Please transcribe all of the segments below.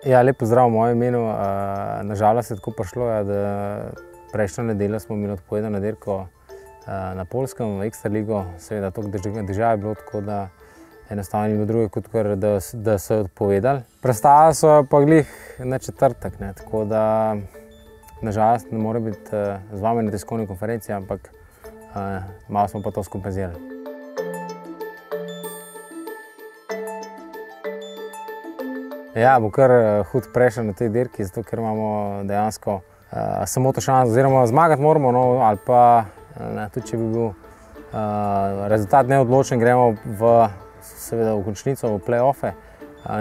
Ja, lep pozdrav v mojem imenu. Nažalost je tako prišlo, da prejšnjo nedeljo smo imeli odpovedano dirko na Poljskem v Ekstraligo. Seveda toliko dežja je bilo, tako da enostavno ni bilo druge kot kar, da so odpovedali. Prestala so pa glih na četrtek, tako da nažalost ne more biti z vami na tiskovni konferenci, ampak malo smo pa to skompenzirali. Ja, bo kar hud prešel na tej dirki, zato ker imamo dejansko samo to šanso, oziroma zmagati moramo, ali pa tudi če bi bil rezultat neodločen, gremo seveda v končnico, v play-offe.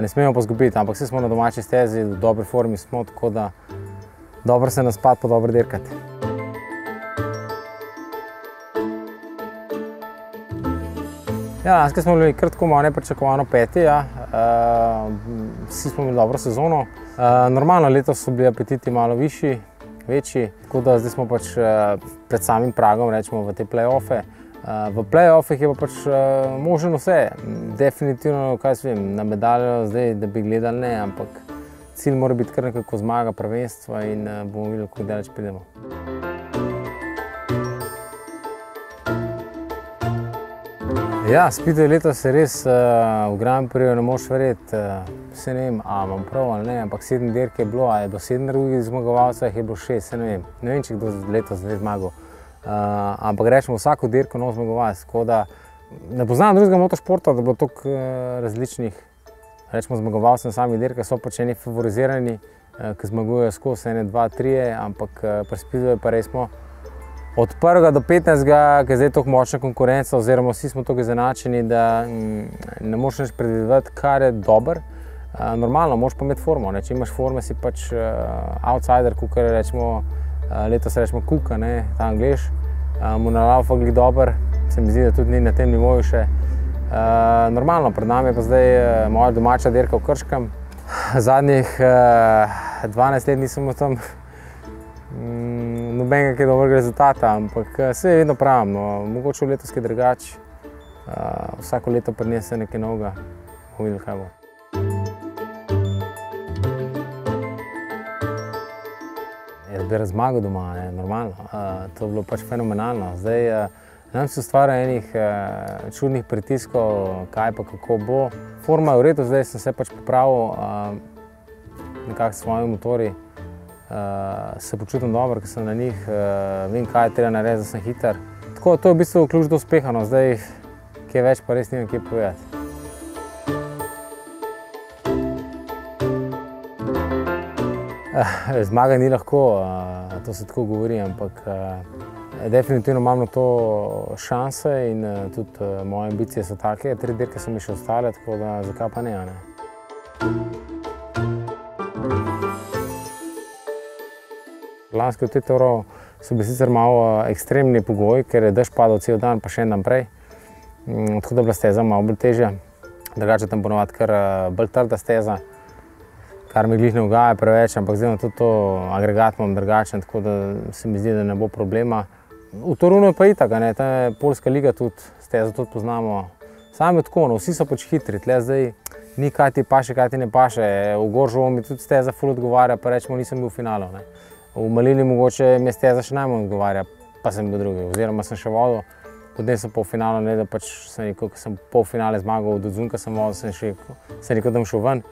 Ne smemo pa izgubiti, ampak vsi smo na domači stezi, v dobri formi smo, tako da dobro se naspati, pa dobro dirkati. Ja, lansko smo bili kar tako malo nepričakovano peti, vsi smo imeli dobro sezono. Normalno letos so bili apetiti malo višji, večji, tako da zdaj smo pač pred samim pragom, rečemo, v te play-offe. V play-offih je pa pač možno vse. Definitivno, kaj se vem, na medaljo zdaj, da bi gledali ne, ampak cilj mora biti kar nekako zmaga prvenstva in bomo videli, kako daleč pridemo. Ja, Speedway letos je res v Grand Prixu, ne moš verjeti, vse ne vem, a imam prav ali ne, ampak 7 dirk je bilo, a je bilo 7 drugih zmagovalcev, je bilo 6, vse ne vem, če kdo letos ne zmagal. Ampak rečemo vsako dirko nov zmagovalec, tako da ne poznam drugega motošporta, da bo toliko različnih, rečemo zmagovalcev na sami dirki, so pač eni favorizirani, ki zmagujejo skozi 1, 2, 3, ampak pri Speedwayu pa res smo od 1. do 15. ki je zdaj toliko močna konkurenca, oziroma vsi smo toliko izenačeni, da ne moreš nič predvidevati, kar je dobro. Normalno, moraš pa imeti formo, če imaš forme, si pač outsider, kakor rečemo, letos rečemo Kuka, ta Anglež, mu na laufu glih dober, se mi zdi, da tudi ni na tem nivoju še. Normalno, pred nami je pa zdaj moja domača dirka v Krškem. Zadnjih 12 let nisem v tem nobenega kaj dobrega rezultata, ampak vse vedno pravim, mogoče v letos kaj drugače. Vsako leto prinese nekaj novega, bomo videli, kaj bo. Da bi razmagal doma, normalno, to je bilo pač fenomenalno. Zdaj nam se ustvarja enih čudnih pritiskov, kaj pa kako bo. Forma je v redu, zdaj sem se pač popravil nekako s svojimi motorji. Se počutim dobro, ker sem na njih, vem, kaj je treba narediti, da sem hiter. Tako, to je v bistvu ključ do uspeha, zdaj kaj več pa res nimam kaj povedati. Zmaga ni lahko, to se tako govori, ampak definitivno imam na to šanse in tudi moje ambicije so take. 3 dirke so mi še ostale, tako da zakaj pa ne. Lansko v Titoro so bili sicer malo ekstremni pogoji, ker je dež padal cel dan, pa še en dan prej. Tako da je bila steza malo bolj težja. Drugače tam ponovadi kar bolj trda steza, kar mi glih ne ugaja preveč, ampak zdaj tudi to agregat imam drugačen, tako da se mi zdi, da ne bo problema. V Torunu je pa itak, ta Poljska liga tudi, stezo tudi poznamo. Samo je tako, vsi so pač hitri, tle zdaj ni kaj ti paše, kaj ti ne paše. V Goržovu mi tudi steza ful odgovarja, pa rečemo, nisem bil v finalu. V Malili mogoče mi steza še najmanj odgovarja, pa sem bil drugi, oziroma sem še vodil. Potem sem polfinalu, da pač sem rekel, ko sem polfinale zmagal, do Zunka sem vodil, sem rekel, da bom šel ven.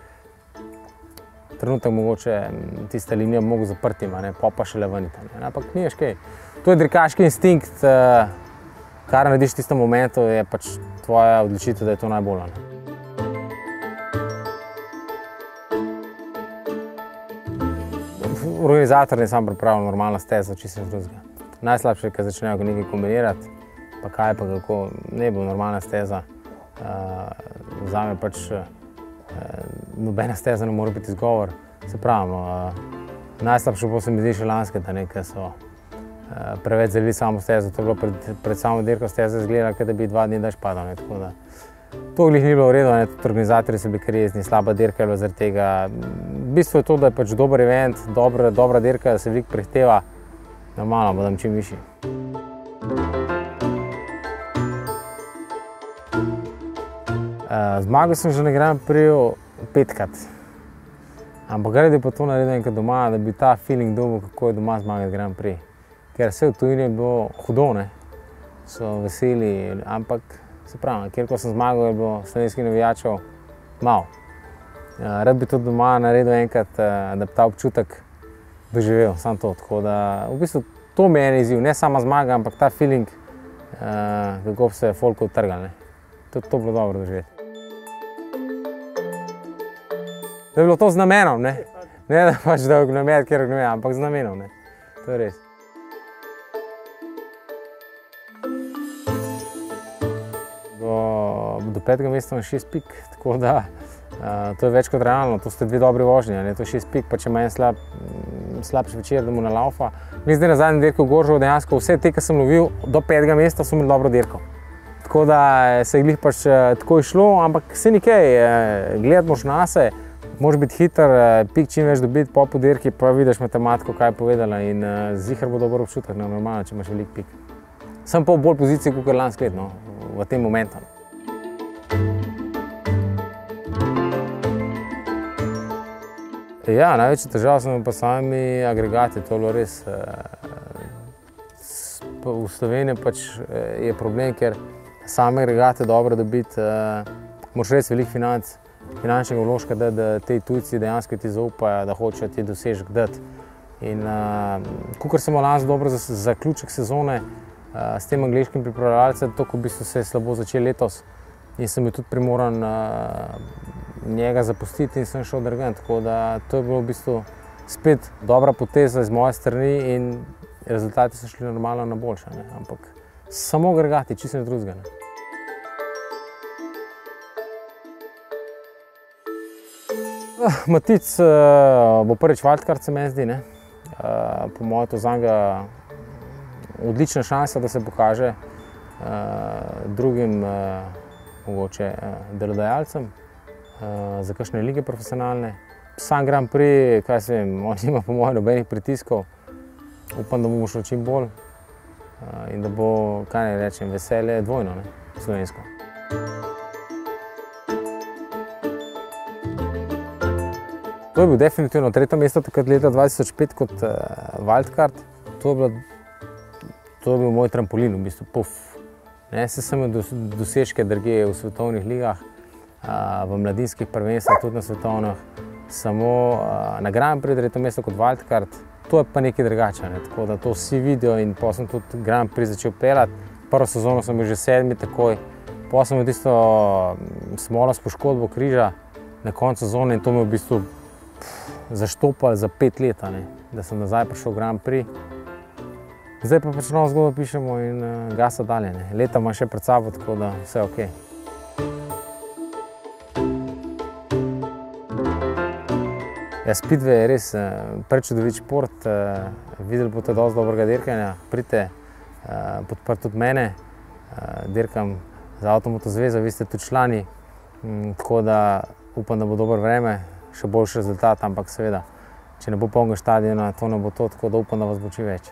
Trenutek mogoče tista linija bi mogel zaprti, pa šele ven. Ampak ni več kaj. To je dirkaški instinkt, kar narediš v tistem momentu, je pač tvoja odločitev, da je to najbolj. Organizator je sam pripravil normalno stezo, čisto drugega. Najslabše je, ko začnejo nekaj kombinirati, pa kaj pa kako, ne bo normalna steza. Zame pač nobena steza ne more biti izgovor. Se pravim, najslabše pa se mi zdi še lanske, ker so preveč zelili samo stezo. To je bilo pred samo dirko steza izgledala, da bi 2 dni dež padal. To glih ni bilo v redu, tudi organizatorji so bili kar jezni, slaba dirka je bila zaradi tega. V bistvu je to, da je pač dober event, dobra dirka, da se veliko prehteva. Normalno, bodem čim višji. Zmagal sem že na Grand Prixu 5-krat. Ampak rad bi pa to naredil enkrat doma, da bi ta feeling dobil, kako je doma zmagati Grand Prix. Ker vse v tujini je bilo hudo, ne? So veseli, ampak se pravi, kjerkoli sem zmagal, je bilo slovenskih navijačev malo. Rad bi to doma naredil enkrat, da bi ta občutek doživel, samo to. Tako da v bistvu to mi je en izziv, ne sama zmaga, ampak ta feeling, kako bi se folk odtrgali. To bi bilo dobro doživeti. Da bi bilo to z namenom, ne? Ne da pač da ognjemet, kjer ognjemet, ampak z namenom, ne? To je res. Do 5. mesta imam 6 pik, tako da to je več kot realno, to ste 2 dobri vožnji, to je 6 pik, pa če ima en slabši večer, da mu nalaufa. Mi zdaj na zadnjem dirku v Goržovu dejansko vse te, ki sem lovil do 5. mesta, so imeli dobro dirko. Tako da se je glih pač tako išlo, ampak se ni kaj, gledati moraš nase, moraš biti hiter, pik čim več dobiti po dirki, pa vidiš matematiko, kaj je povedala in ziher bo dober občutek, normalno, če imaš velik pik. Sem pa v bolj poziciji, kot je lansko leto, v tem momentu. Ja, največja težava so pa sami agregati, to je bilo res. V Sloveniji pač je problem, ker same agregate dobro dobiti, moraš res veliko finančnega vložka dati, da te tujci dejansko ti zaupajo, da hočejo ti dosežek dati. In kakor sem imel lansko dobro za zaključek sezone s tem angleškim pripravljalcem, tako v bistvu se je slabo začel letos in sem bil tudi primoran njega zapustiti in sem šel drugam, tako da to je bilo v bistvu spet dobra poteza z moje strani in rezultati so šli normalno na boljše, ampak samo agregati, čisto nič drugega. Matic bo prvič wildcard, se meni zdi, po mojem to zanj odlična šansa, da se pokaže drugim mogoče delodajalcem za kakšne lige profesionalne. Sam Grand Prix, kaj se vem, on nima po mojem nobenih pritiskov. Upam, da bomo šli čim bolj in da bo, kaj naj rečem, veselje dvojno, slovensko. To je bil definitivno 3. mesto takrat leta 2005 kot wildcard. To je bil moj trampolin, v bistvu puf. Se sem imel dosežke drugje v svetovnih ligah, v mladinskih prvenstvih, tudi na svetovnih. Samo na Grand Prix 3. mesto kot wildcard, to je pa nekaj drugače. Tako da to vsi vidijo in potem sem tudi Grand Prix začel pelati. Prvo sezono sem bil že 7. takoj, potem sem imel tisto smolo s poškodbo križa na koncu sezone in to me v bistvu zaštopali za 5 let, da sem nazaj prišel v Grand Prix. Zdaj pa pač novo zgodbo pišemo in gasa dalje. Leta imam še pred sabo, tako da vse ok. Speedway je res prečudovit šport, videli boste dosti dobrega dirkanja, pridite podprti tudi mene, dirkam za Avtomoto zvezo, vi ste tudi člani, tako da upam, da bo dobro vreme, še boljši rezultat, ampak seveda, če ne bo polnega štadiona, to ne bo to, tako da upam, da vas bo čim več.